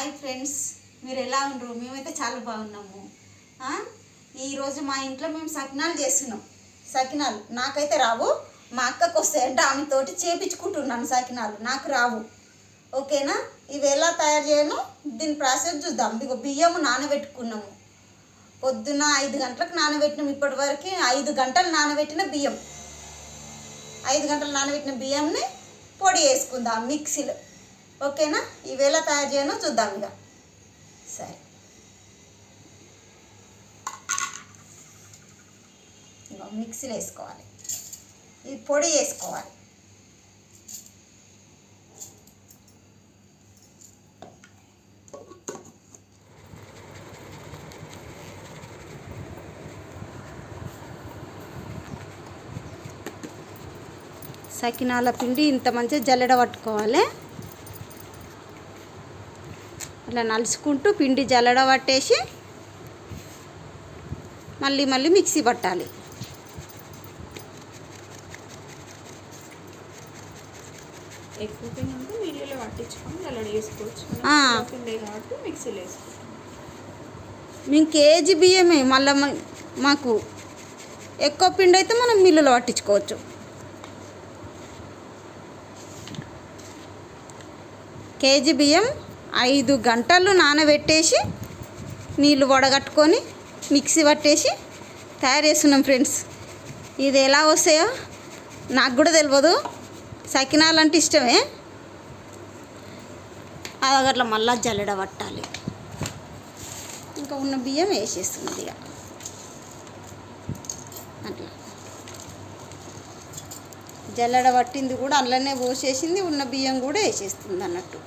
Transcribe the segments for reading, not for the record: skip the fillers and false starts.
Hi friends, మీరు ఎలా ఉన్నారు? మేమైతే చాలా బాగున్నాము. ఈరోజు మా ఇంట్లో మేము సకినాలు చేస్తున్నాం. సకినాలు నాకైతే రావు, మా అక్కకు వస్తాయి. అంటే ఆమెతోటి చేపించుకుంటున్నాను. సకినాలు నాకు రావు. ఓకేనా? ఇవి ఎలా తయారు చేయను దీని ప్రాసెస్ చూద్దాం. ఇదిగో బియ్యము నానబెట్టుకున్నాము. పొద్దున్న 5 గంటలకు నానబెట్టినాం. ఇప్పటి వరకు 5 గంటలు నానబెట్టిన బియ్యం. 5 గంటలు నానబెట్టిన బియ్యంని పొడి వేసుకుందాం మిక్సీలో. ఓకేనా? ఇవి ఎలా తయారు చేయనో చూద్దాం. ఇక సరే, ఇక మిక్సీలో వేసుకోవాలి. ఇది పొడి వేసుకోవాలి. సకినాల పిండి ఇంత మంచిగా జల్లెడ పట్టుకోవాలి. అలా నలుసుకుంటూ పిండి జల్లెడ పట్టేసి మళ్ళీ మిక్సీ పట్టాలి. ఎక్కువ పిండి ఉంటే నీళ్ళలో పట్టించుకొని జల్లెడ వేసుకోవచ్చు. పిండి కాబట్టి మిక్సీలో వేసుకోవచ్చు. మేము కేజీ బియ్యమే, మళ్ళీ మాకు ఎక్కువ పిండి అయితే మనం మిల్లులో పట్టించుకోవచ్చు. కేజీ బియ్యం 5 గంటలు నానబెట్టేసి నీళ్ళు వడగట్టుకొని మిక్సీ పట్టేసి తయారు చేస్తున్నాం ఫ్రెండ్స్. ఇది ఎలా వస్తాయో నాకు కూడా తెలియదు. సకినాలు అంటే ఇష్టమే. అదగట్లా మళ్ళా జల్లెడ పట్టాలి. ఇంకా ఉన్న బియ్యం వేసేస్తుంది. ఇక అట్లా జల్లెడ పట్టింది కూడా అందులోనే పోసేసింది. ఉన్న బియ్యం కూడా వేసేస్తుంది అన్నట్టు.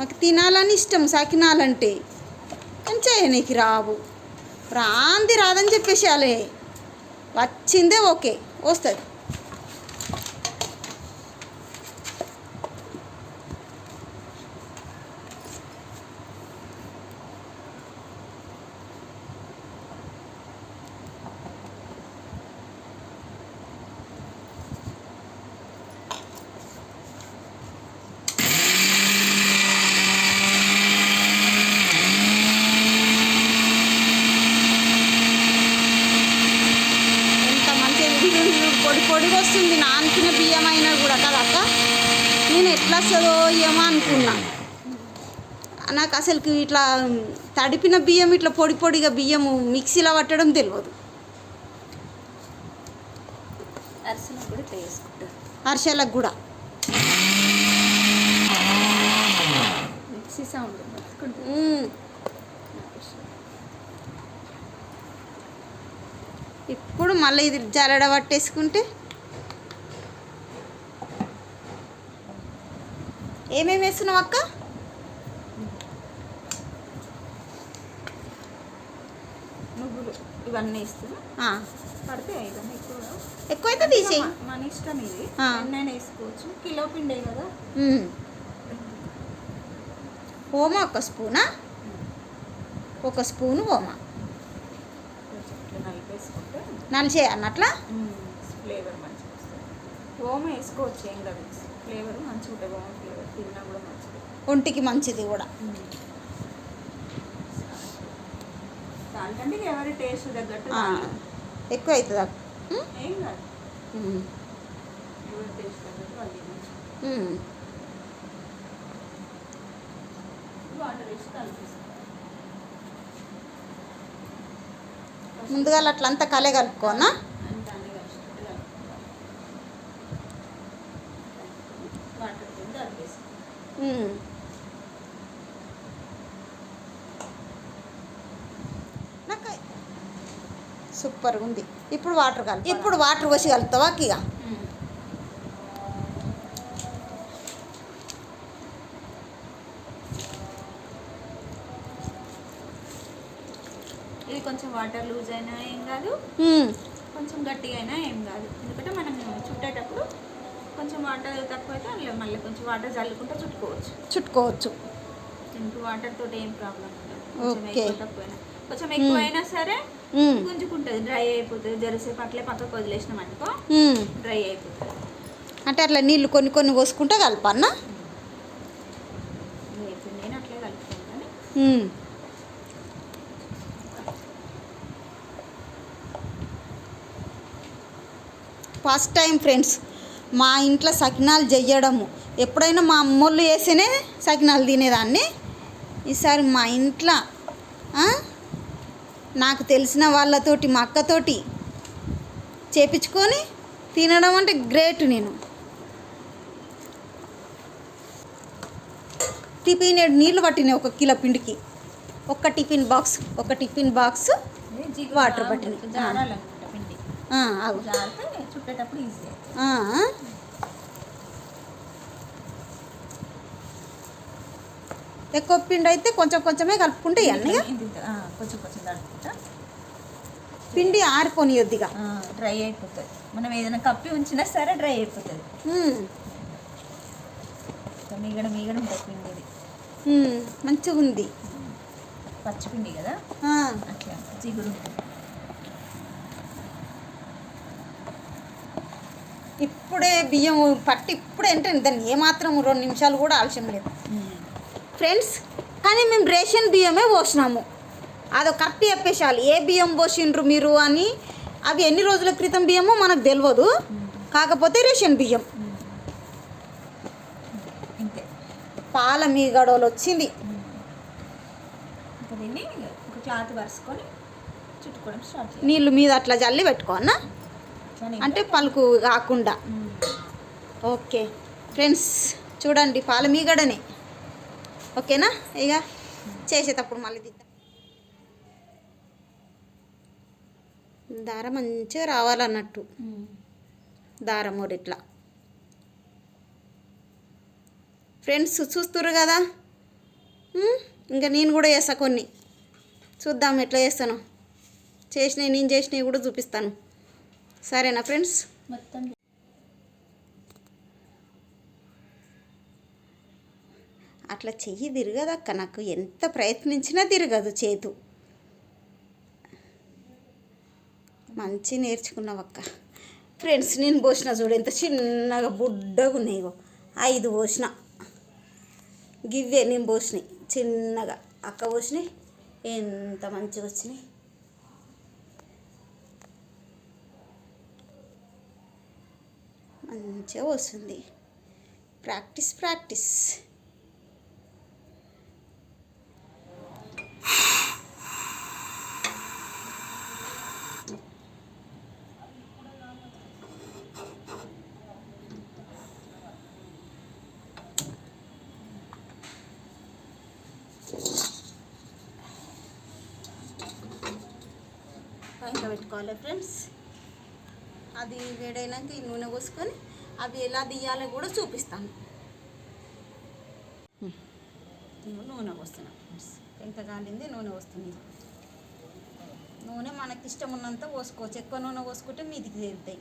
మాకు తినాలని ఇష్టం సకినాలంటే, కానీ చేయనీకి రావు. రాదని చెప్పేసాలే, వచ్చిందే ఓకే వస్తుంది. పొడిగా వస్తుంది నానిన బియ్యం అయినా కూడా కదా అక్క. నేను ఎట్లా వస్తుందో ఏమో అనుకున్నా. నాకు అసలుకి ఇట్లా తడిపిన బియ్యం ఇట్లా పొడిగా బియ్యము మిక్సీలో పట్టడం తెలియదు. అరిసెలకు కూడా మిక్సీ సౌండ్. ఇప్పుడు మళ్ళీ ఇది జల్లెడ పట్టేసుకుంటే ఏమేమి వేస్తున్నావు అక్క? నువ్వులు ఇవన్నీ ఇస్తున్నా. పడితే అయిపోయింది. ఎక్కువైతే తీసేయి, మన ఇష్టం. ఇది ఎన్నైనా వేసుకోవచ్చు. కిలో పిండే కదా. ఓమా 1 స్పూనా? 1 స్పూను ఓమా నలిచే అన్నట్లా. ఫ్లేవర్ మంచిగా వస్తుంది. ఓమ వేసుకోవచ్చు, ఏం కాదు. ఫ్లేవర్ మంచిగా ఉంటుంది. ఓమ ఫ్లేవర్ తిన్నా కూడా మంచిది, ఒంటికి మంచిది కూడా. దానికంటే ఎవరి టేస్ట్ తగ్గట్టు ఎక్కువ అవుతుంది. ఏం కాదు, ఎవరి టేస్ట్ తగ్గట్టు అది మంచిది. వాటర్ వేసి కలిపిస్తాం. ముందుగా అట్లంతా కలే కలుపుకోనా? సూపర్గా ఉంది. ఇప్పుడు వాటర్ కలిపి వాటర్ పోసి కలుపుతావా ఇక? ఇది కొంచెం వాటర్ లూజ్ అయినా ఏం కాదు, కొంచెం గట్టిగా అయినా ఏం కాదు. ఎందుకంటే మనం చుట్టేటప్పుడు కొంచెం వాటర్ తక్కువ అయితే అందులో మళ్ళీ కొంచెం వాటర్ చల్లుకుంటే చుట్టుకోవచ్చు. ఇంక వాటర్ తోటి ఏం ప్రాబ్లం ఉండదు. కొంచెం ఎక్కువ తక్కువైనా, కొంచెం ఎక్కువైనా సరే గుంజుకుంటుంది, డ్రై అయిపోతుంది. జరసేపు అట్లే పక్కకు వదిలేసినాం అనుకో డ్రై అయిపోతుంది. అంటే అట్లా నీళ్ళు కొన్ని కొన్ని పోసుకుంటే కలపన్నా? నేను అట్లే కలుపుతాను. ఫస్ట్ టైం ఫ్రెండ్స్ మా ఇంట్లో సకినాలు చెయ్యడము. ఎప్పుడైనా మా అమ్మోళ్ళు వేస్తేనే సకినాలు తినేదాన్ని. ఈసారి మా ఇంట్లో నాకు తెలిసిన వాళ్ళతోటి, మా అక్కతోటి చేపించుకొని తినడం అంటే గ్రేట్. నేను టిఫిన్ నీళ్ళు పట్టినాయి 1 కిలో పిండికి. ఒక టిఫిన్ బాక్స్ వాటర్ పట్టినాయి. చుట్టేటప్పుడు ఈజీ. ఎక్కువ పిండి అయితే కొంచెం కొంచెమే కలుపుకుంటే ఇవన్నీ కొంచెం కొంచెం కలుపుకుంటా. పిండి ఆరిపోనియొద్దిగా, డ్రై అయిపోతుంది. మనం ఏదైనా కప్పి ఉంచినా సరే డ్రై అయిపోతుంది. మీగడ ఉంటుంది పిండి. మంచిగా ఉంది, పచ్చిపిండి కదా, అట్లా జిగురు ఉంటుంది. ఇప్పుడే బియ్యం పట్టి ఇప్పుడే అంటే దాన్ని ఏమాత్రం 2 నిమిషాలు కూడా ఆలస్యం లేదు ఫ్రెండ్స్. కానీ మేము రేషన్ బియ్యమే పోసినాము. అదో కరెక్ట్ చెప్పేసాలి ఏ బియ్యం పోసిండ్రు మీరు అని. అవి ఎన్ని రోజుల క్రితం బియ్యమో మనకు తెలియదు, కాకపోతే రేషన్ బియ్యం. పాల మీగడలు వచ్చింది. దీన్ని ఒక క్లాత్ పరుచుకొని చుట్టుకోవడం స్టార్ట్ చేయాలి. నీళ్ళు మీద అట్లా జల్లి పెట్టుకోనా, అంటే పలుకు కాకుండా. ఓకే ఫ్రెండ్స్ చూడండి, పాల మీగడనే. ఓకేనా, ఇక చేసేటప్పుడు మళ్ళీ దిద్దాం. దారం మంచిగా రావాలన్నట్టు, దారం కూడా ఇట్లా. ఫ్రెండ్స్ చూస్తుర్రు కదా, ఇంకా నేను కూడా చేస్తా కొన్ని. చూద్దాం ఎట్లా చేస్తాను. నేను చేసినవి కూడా చూపిస్తాను. సరేనా ఫ్రెండ్స్? మొత్తం అట్లా చెయ్యి తిరగదు అక్క, నాకు ఎంత ప్రయత్నించినా తిరగదు చేతు. మంచి నేర్చుకున్నావక్క. ఫ్రెండ్స్ నేను పోసిన చూడు ఎంత చిన్నగా బుడ్డగా ఉన్నాయి. 5 పోసిన, గివ్వే నేను పోసినాయి చిన్నగా. అక్క పోసినాయి ఎంత మంచిగా వచ్చినాయి. మంచిగా వస్తుంది. ప్రాక్టీస్. ఇంకా పెట్టుకోవాలి ఫ్రెండ్స్. అది వేడైనాక ఈ నూనె పోసుకొని అవి ఎలా తీయాలో కూడా చూపిస్తాను. నూనె పోస్తున్నా ఫ్రెండ్స్. ఎంత కాలింది నూనె పోస్తుంది. నూనె మనకి ఇష్టం ఉన్నంత పోసుకోవచ్చు. ఎక్కువ నూనె పోసుకుంటే మీదికి తేలుతాయి.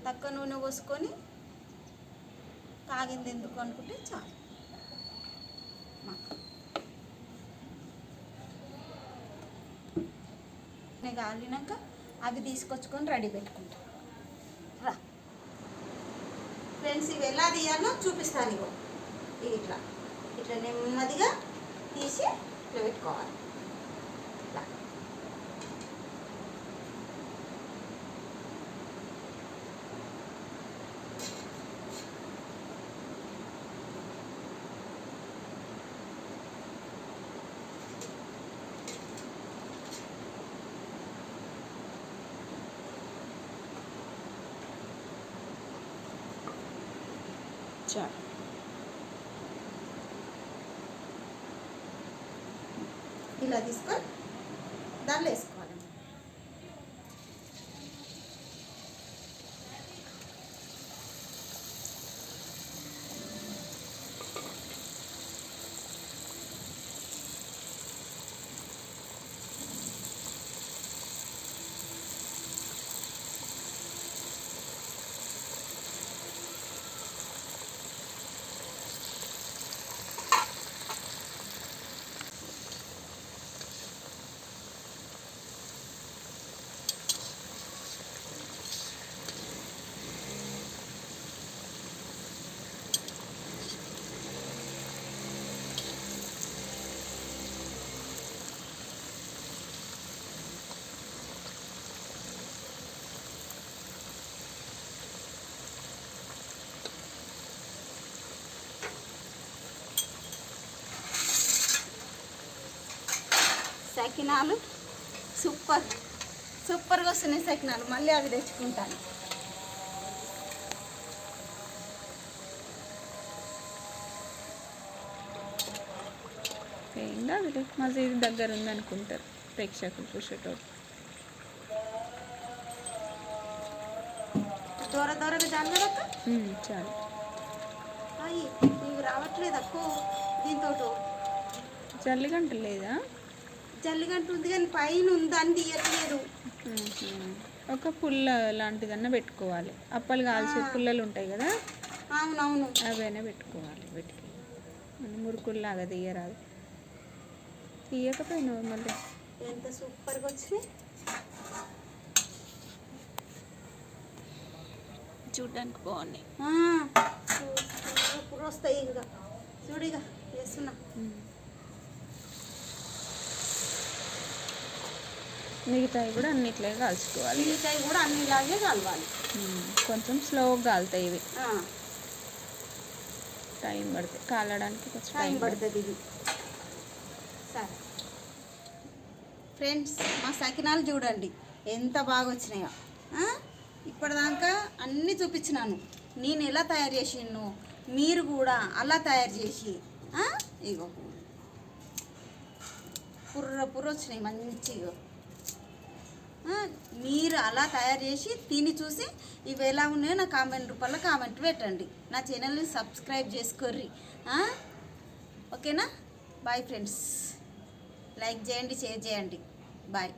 తక్కువ నూనె పోసుకొని కాగింది ఎందుకు అనుకుంటే చాలు. కాలినాక అవి తీసుకొచ్చుకొని రెడీ పెట్టుకుంటాం. రా ఫ్రెండ్స్, ఇవి ఎలా తీయాలో చూపిస్తాను. ఇగో ఇట్లా నెమ్మదిగా తీసి ఇట్లా పెట్టుకోవాలి. ఇట్లా ఇలా తీసుకొని దాంట్లో వేసుకోవాలి. సకినాలు సూపర్గా వస్తున్నాయి సకినాలు. మళ్ళీ అవి తెచ్చుకుంటాను. ఏం కాదు, మసీదు దగ్గర ఉందనుకుంటారు ప్రేక్షకులు చూసేటోళ్ళు. దూరగా జానక చాలు. అయ్యి ఇవి రావట్లేదు అక్కో. దీంతో జల్లిగంట లేదా? జల్లిగంట ఉంది కానీ పైన ఉందని తీయట్లేదు. ఒక పుల్ల లాంటిదన్నా పెట్టుకోవాలి. అప్పలు కాల్చే పుల్లలు ఉంటాయి కదా, అవునవును, అవైనా పెట్టుకోవాలి. పెట్టుకు మురుకుల్లాగా తీయరాదు. తీయకపోయినావు మళ్ళీ. ఎంత సూపర్గా వచ్చినాయి. చూడడానికి బాగున్నాయి. ఇప్పుడు వస్తాయి. ఇంకా చూడు, ఇక వేస్తున్నా. మిగతాయి కూడా అన్నిట్లే కాల్చుకోవాలి. మిగతాయి కూడా అన్నిలాగే కలవాలి. కొంచెం స్లోగా కాలుతాయి ఇవి. టైం పడుతుంది కాలడానికి, కొంచెం టైం పడుతుంది ఇది. సరే ఫ్రెండ్స్, మా సకినాలు చూడండి ఎంత బాగా వచ్చినాయో. ఇప్పటిదాకా అన్నీ చూపించినాను. నేను ఎలా తయారు చేసిను, మీరు కూడా అలా తయారు చేసి ఇగో పుర్ర వచ్చినాయి మంచిగా. మీరు అలా తయారు చేసి తిని చూసి ఇవి ఎలా ఉన్నాయో నా కామెంట్ రూపంలో కామెంట్ పెట్టండి. నా ఛానల్ని సబ్స్క్రైబ్ చేసుకోర్రి. ఓకేనా? Bye friends. లైక్ చేయండి, షేర్ చేయండి. బాయ్.